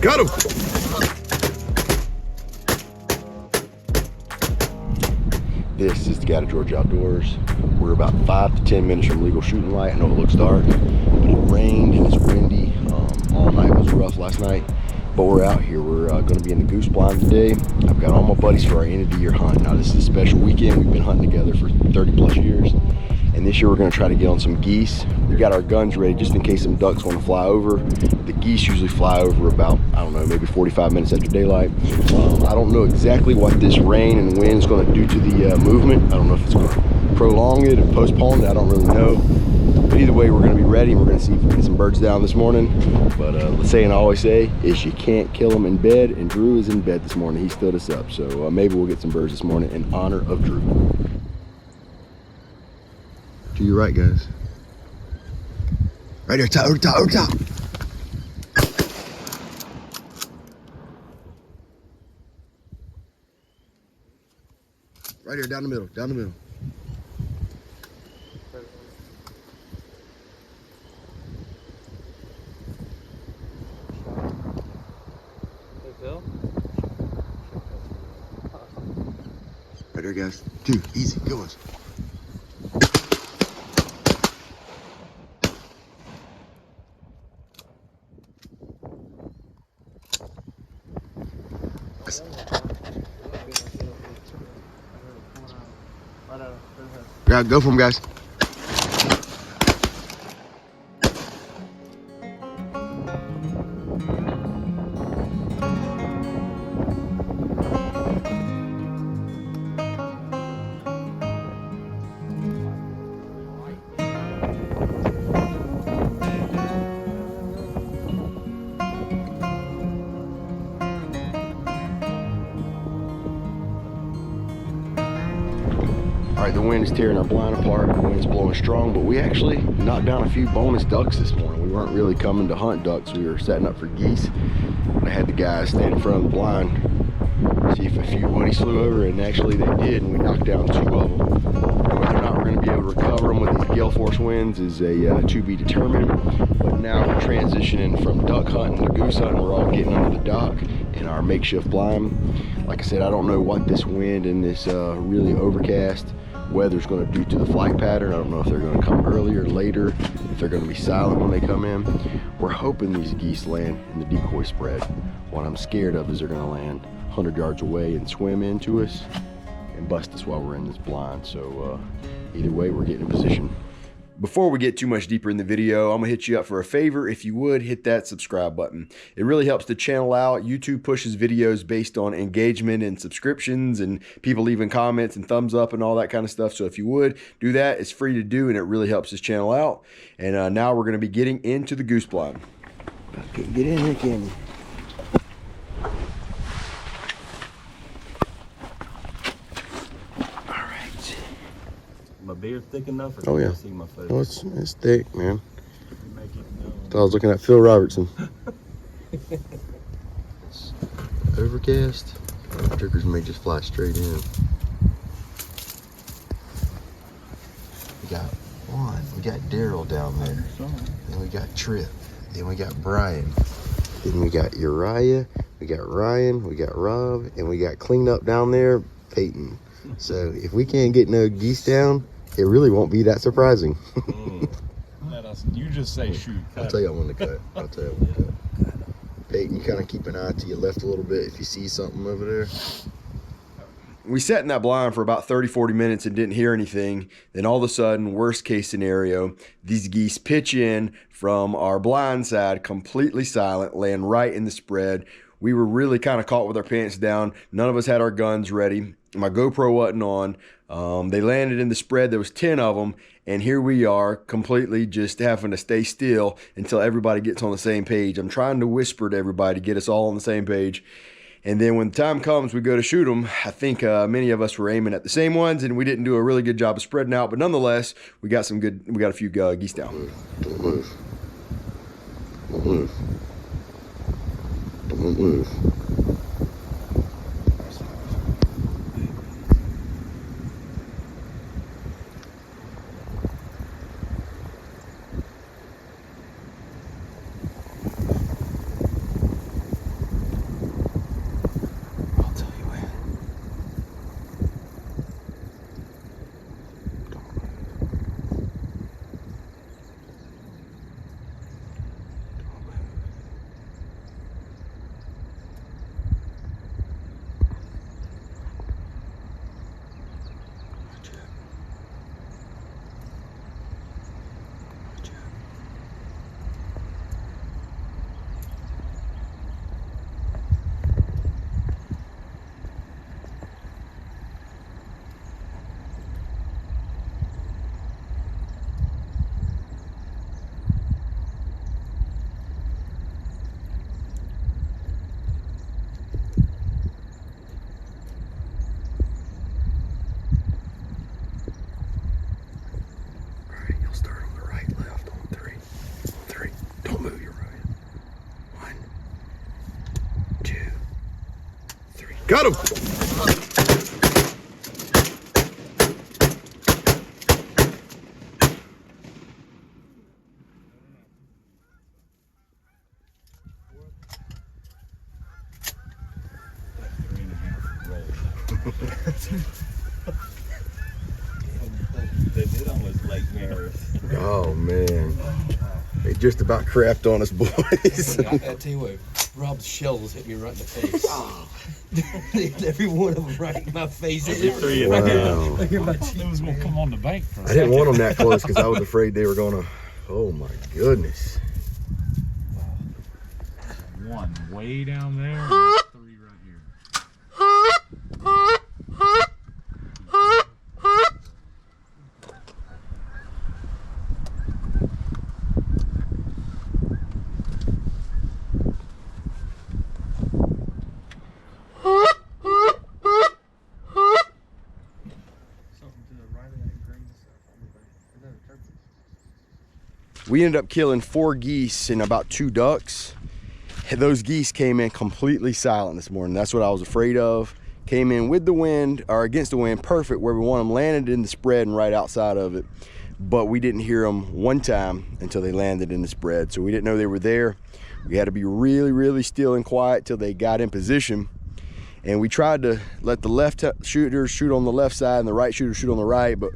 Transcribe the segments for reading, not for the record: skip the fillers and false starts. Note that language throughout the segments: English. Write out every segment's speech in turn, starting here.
Got him. This is the Guide to Georgia Outdoors. We're about 5 to 10 minutes from legal shooting light. I know it looks dark, but it rained and it's windy. All night was rough last night, but we're out here. We're going to be in the goose blind today. I've got all my buddies for our end of the year hunt. Now this is a special weekend. We've been hunting together for 30 plus years. And this year we're going to try to get on some geese. We got our guns ready just in case some ducks want to fly over. The geese usually fly over about, I don't know, maybe 45 minutes after daylight. I don't know exactly what this rain and wind is going to do to the movement. I don't know if it's going to prolong it or postpone it. I don't really know. But either way, we're going to be ready. We're going to see if we can get some birds down this morning. But the saying I always say is you can't kill them in bed. And Drew is in bed this morning. He stood us up. So maybe we'll get some birds this morning in honor of Drew. To your right, guys. Right there, top, over top, over top. Right here, down the middle, down the middle. Hey, Phil? Right there, guys. 2, easy, good ones. Yeah, go for them, guys. All right, the wind is tearing our blind apart. The wind's blowing strong, but we actually knocked down a few bonus ducks this morning. We weren't really coming to hunt ducks. We were setting up for geese. I had the guys stand in front of the blind, see if a few woodies flew over, and actually they did, and we knocked down 2 of them. And whether or not we're going to be able to recover them with these gale force winds is a to be determined. But now we're transitioning from duck hunting to goose hunting. We're all getting under the dock in our makeshift blind. Like I said, I don't know what this wind and this really overcast weather's going to do to the flight pattern. I don't know if they're going to come earlier or later, if they're going to be silent when they come in. We're hoping these geese land in the decoy spread. What I'm scared of is they're going to land 100 yards away and swim into us and bust us while we're in this blind. So either way, we're getting in position. Before we get too much deeper in the video, I'm gonna hit you up for a favor. If you would, hit that subscribe button. It really helps the channel out. YouTube pushes videos based on engagement and subscriptions and people leaving comments and thumbs up and all that kind of stuff. So if you would do that, it's free to do and it really helps this channel out. And now we're gonna be getting into the goose blind. Get in here, can you? My beard thick enough for oh yeah, to see my face? Oh, it's thick, man. Thought I was looking at Phil Robertson. It's overcast. Triggers may just fly straight in. We got one. We got Daryl down there. Then we got Trip. Then we got Brian. Then we got Uriah. We got Ryan. We got Rob. And we got cleaned up down there, Peyton. So if we can't get no geese down, it really won't be that surprising. You just say shoot. I'll tell you when to cut. I'll tell you when to cut. Peyton, you kind of keep an eye to your left a little bit if you see something over there. We sat in that blind for about 30-40 minutes and didn't hear anything. Then all of a sudden, worst case scenario, these geese pitch in from our blind side, completely silent, land right in the spread. We were really kind of caught with our pants down. None of us had our guns ready. My GoPro wasn't on. They landed in the spread. There was 10 of them. And here we are completely just having to stay still until everybody gets on the same page. I'm trying to whisper to everybody to get us all on the same page. And then when the time comes, we go to shoot them. I think many of us were aiming at the same ones, and we didn't do a really good job of spreading out. But nonetheless, we got a few geese down. Don't move. Don't move. Don't move. Got him. They did almost Lake Maris. Oh man, they just about crapped on us, boys. I tell you what, Rob's shells hit me right in the face. Every one of them right in my face. Wow. It was gonna come on the bank for a I didn't second. want them that close because I was afraid they were gonna. Oh my goodness. One way down there, and 3 right here. We ended up killing 4 geese and about 2 ducks. Those geese came in completely silent this morning. That's what I was afraid of. Came in with the wind, or against the wind, perfect where we want them, landed in the spread and right outside of it. But we didn't hear them one time until they landed in the spread. So we didn't know they were there. We had to be really, really still and quiet till they got in position. And we tried to let the left shooters shoot on the left side and the right shooters shoot on the right, but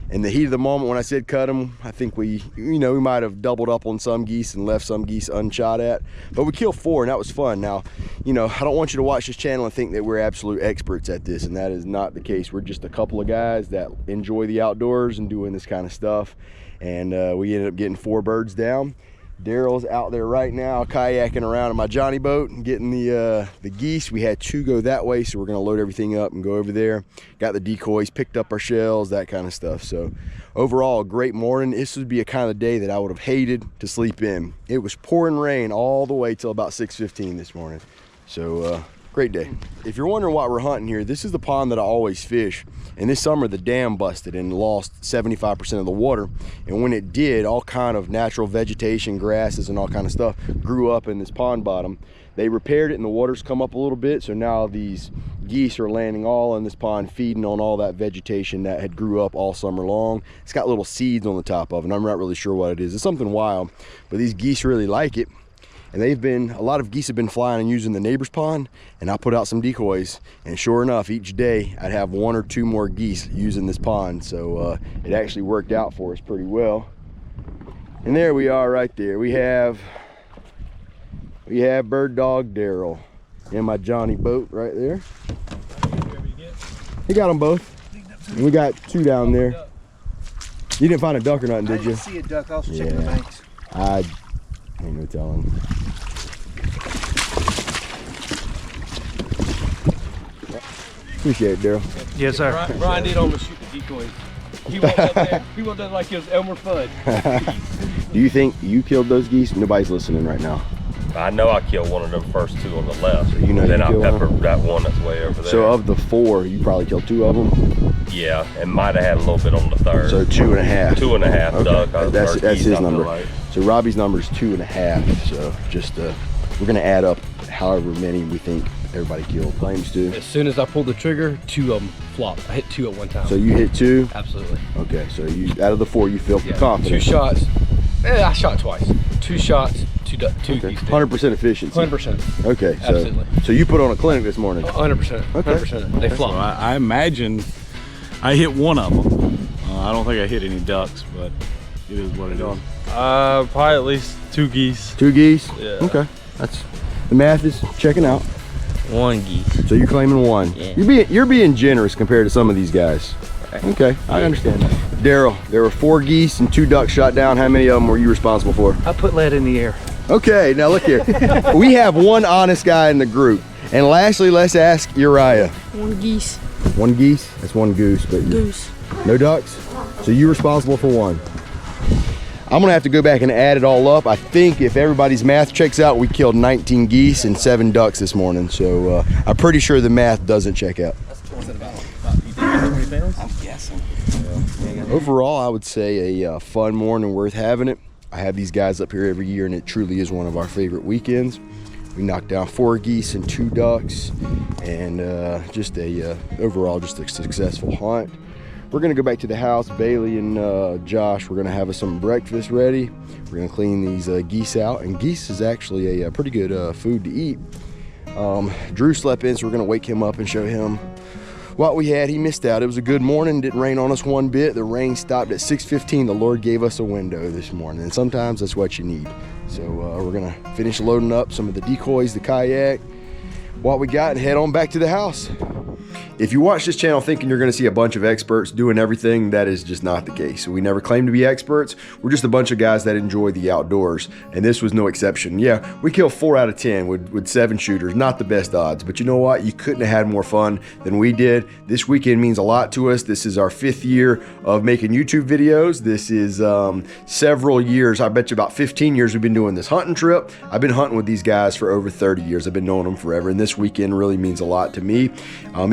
in the heat of the moment when I said cut them, I think we might have doubled up on some geese and left some geese unshot at. But we killed 4 and that was fun. Now, I don't want you to watch this channel and think that we're absolute experts at this, and that is not the case. We're just a couple of guys that enjoy the outdoors and doing this kind of stuff. And we ended up getting 4 birds down. Daryl's out there right now kayaking around in my Johnny boat and getting the geese. We had 2 go that way, so we're gonna load everything up and go over there. Got the decoys, picked up our shells, that kind of stuff. So overall, a great morning. This would be a kind of day that I would have hated to sleep in. It was pouring rain all the way till about 6:15 this morning. So great day. If you're wondering why we're hunting here, this is the pond that I always fish. And this summer the dam busted and lost 75% of the water. And when it did, all kind of natural vegetation, grasses and all kind of stuff grew up in this pond bottom. They repaired it and the water's come up a little bit. So now these geese are landing all in this pond, feeding on all that vegetation that had grew up all summer long. It's got little seeds on the top of it, and I'm not really sure what it is. It's something wild, but these geese really like it. And a lot of geese have been flying and using the neighbor's pond, and I put out some decoys, and sure enough, each day I'd have 1 or 2 more geese using this pond. So it actually worked out for us pretty well. And there we are right there. We have bird dog Daryl in my Johnny boat right there. He got them both. And we got 2 down there. You didn't find a duck or nothing, did you? I didn't see a duck. I was checking the banks. Ain't no telling. Appreciate it, Daryl. Yes, sir. Brian did almost shoot the decoys. He walked up there. He walked up like it was Elmer Fudd. Do you think you killed those geese? Nobody's listening right now. I know I killed one of them first 2 on the left. So you know then you I killed peppered that one that's way over there. So of the 4, you probably killed 2 of them? Yeah, and might have had a little bit on the 3rd. So 2.5. 2.5 Okay. duck. That's geese, his I feel number. like. So Robbie's number is 2.5. So just we're gonna add up however many we think everybody killed. Claims to. As soon as I pulled the trigger, 2 of them flopped. I hit 2 at one time. So you hit 2? Absolutely. Okay, so you out of the 4 you feel confident. 2 shots. I shot twice. 2 shots, 2 Okay. geese. 100% efficiency. 100%. Okay, so Absolutely. so you put on a clinic this morning. 100%. Okay. 100%. They So flopped. I imagine I hit 1 of them. I don't think I hit any ducks, but it is what it is. Probably at least 2 geese. 2 geese? Yeah. Okay, that's the math is checking out. 1 geese. So you're claiming 1. Yeah. You're being generous compared to some of these guys. Okay, I understand. Daryl, there were 4 geese and 2 ducks shot down. How many of them were you responsible for? I put lead in the air. Okay, now look here. We have 1 honest guy in the group. And lastly, let's ask Uriah. 1 geese. 1 geese? That's 1 goose, but Goose. no ducks? So you're responsible for 1. I'm gonna have to go back and add it all up. I think if everybody's math checks out, we killed 19 geese and 7 ducks this morning. So I'm pretty sure the math doesn't check out. What's it about? You think 20 pounds? I'm guessing. Overall, I would say a fun morning, worth having it. I have these guys up here every year, and it truly is one of our favorite weekends. We knocked down 4 geese and 2 ducks, and just a overall just a successful hunt. We're gonna go back to the house. Bailey and Josh, we're gonna have us some breakfast ready. We're gonna clean these geese out, and geese is actually a pretty good food to eat. Drew slept in, so we're gonna wake him up and show him what we had. He missed out. It was a good morning. Didn't rain on us one bit. The rain stopped at 6:15. The Lord gave us a window this morning, and sometimes that's what you need. So we're gonna finish loading up some of the decoys, the kayak, what we got, and head on back to the house. If you watch this channel thinking you're going to see a bunch of experts doing everything, that is just not the case. We never claim to be experts. We're just a bunch of guys that enjoy the outdoors, and this was no exception. Yeah, we killed 4 out of 10 with 7 shooters. Not the best odds, but you know what? You couldn't have had more fun than we did. This weekend means a lot to us. This is our 5th year of making YouTube videos. This is several years. I bet you about 15 years we've been doing this hunting trip. I've been hunting with these guys for over 30 years. I've been knowing them forever, and this weekend really means a lot to me.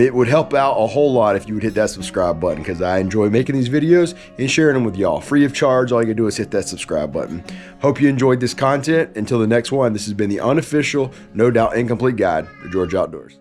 It would help out a whole lot if you would hit that subscribe button, because I enjoy making these videos and sharing them with y'all free of charge. All you gotta do is hit that subscribe button. Hope you enjoyed this content. Until the next one, this has been the unofficial, no doubt incomplete guide to Georgia Outdoors.